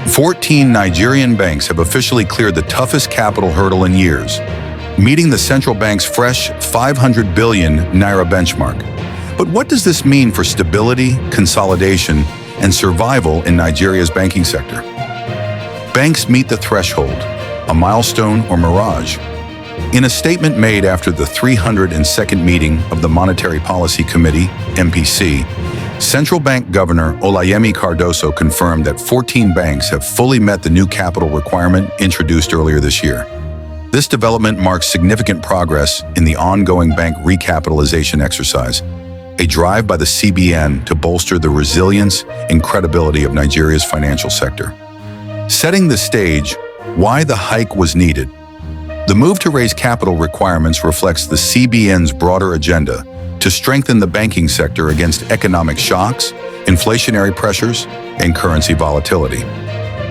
14 Nigerian banks have officially cleared the toughest capital hurdle in years, meeting the central bank's fresh 500 billion naira benchmark. But what does this mean for stability, consolidation, and survival in Nigeria's banking sector? Banks meet the threshold, a milestone or mirage. In a statement made after the 302nd meeting of the Monetary Policy Committee, MPC, Central Bank Governor Olayemi Cardoso confirmed that 14 banks have fully met the new capital requirement introduced earlier this year. This development marks significant progress in the ongoing bank recapitalization exercise, a drive by the CBN to bolster the resilience and credibility of Nigeria's financial sector. Setting the stage, why the hike was needed. The move to raise capital requirements reflects the CBN's broader agenda to strengthen the banking sector against economic shocks, inflationary pressures, and currency volatility.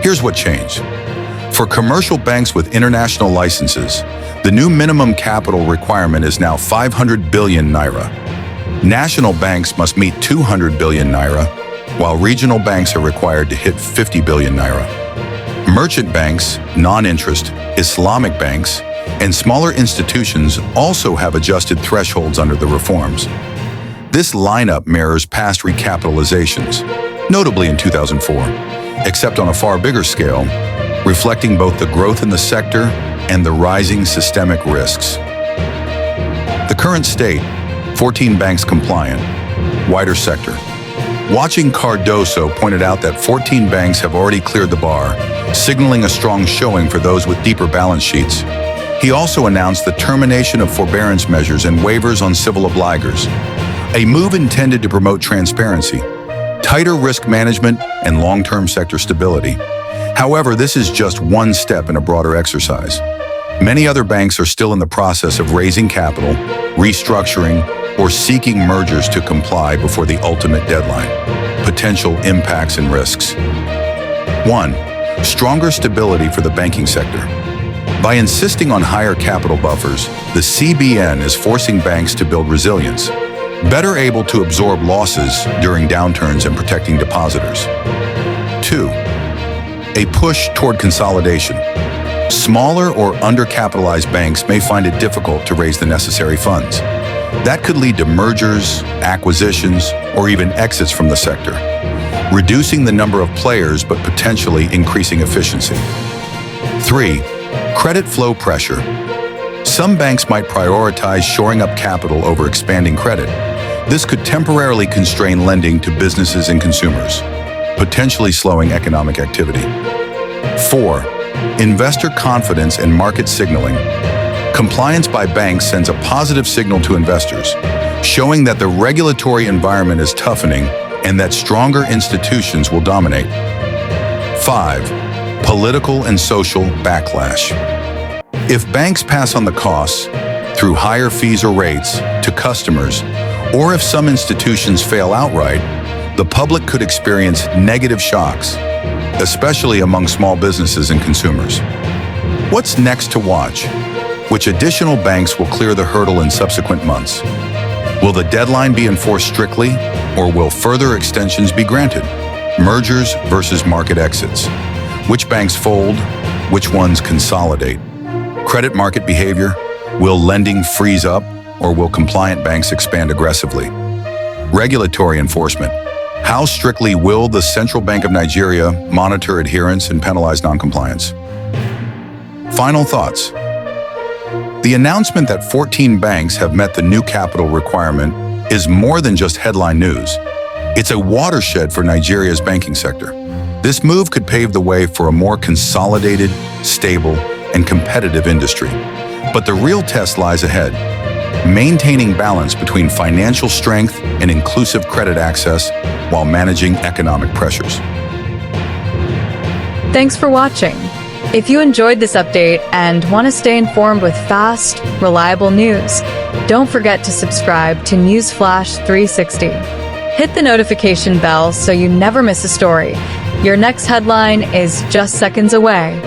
Here's what changed. For commercial banks with international licenses, the new minimum capital requirement is now 500 billion naira. National banks must meet 200 billion naira, while regional banks are required to hit 50 billion naira. Merchant banks, non-interest, Islamic banks, and smaller institutions also have adjusted thresholds under the reforms. This lineup mirrors past recapitalizations, notably in 2004, except on a far bigger scale, reflecting both the growth in the sector and the rising systemic risks. The current state, 14 banks compliant, wider sector. Watching Cardoso pointed out that 14 banks have already cleared the bar, signaling a strong showing for those with deeper balance sheets. He also announced the termination of forbearance measures and waivers on civil obligors, a move intended to promote transparency, tighter risk management, and long-term sector stability. However, this is just one step in a broader exercise. Many other banks are still in the process of raising capital, restructuring, or seeking mergers to comply before the ultimate deadline. Potential impacts and risks. 1. Stronger stability for the banking sector. By insisting on higher capital buffers, the CBN is forcing banks to build resilience, better able to absorb losses during downturns and protecting depositors. 2. A push toward consolidation. Smaller or undercapitalized banks may find it difficult to raise the necessary funds. That could lead to mergers, acquisitions, or even exits from the sector, reducing the number of players but potentially increasing efficiency. 3. Credit flow pressure. Some banks might prioritize shoring up capital over expanding credit. This could temporarily constrain lending to businesses and consumers, potentially slowing economic activity. 4. Investor confidence and market signaling. Compliance by banks sends a positive signal to investors, showing that the regulatory environment is toughening and that stronger institutions will dominate. 5. Political and social backlash. If banks pass on the costs through higher fees or rates to customers, or if some institutions fail outright, the public could experience negative shocks, especially among small businesses and consumers. What's next to watch? Which additional banks will clear the hurdle in subsequent months? Will the deadline be enforced strictly, or will further extensions be granted? Mergers versus market exits. Which banks fold? Which ones consolidate? Credit market behavior. Will lending freeze up, or will compliant banks expand aggressively? Regulatory enforcement. How strictly will the Central Bank of Nigeria monitor adherence and penalize noncompliance? Final thoughts. The announcement that 14 banks have met the new capital requirement is more than just headline news. It's a watershed for Nigeria's banking sector. This move could pave the way for a more consolidated, stable, and competitive industry. But the real test lies ahead, maintaining balance between financial strength and inclusive credit access while managing economic pressures. Thanks for watching. If you enjoyed this update and want to stay informed with fast, reliable news, don't forget to subscribe to Newsflash 360. Hit the notification bell so you never miss a story. Your next headline is just seconds away.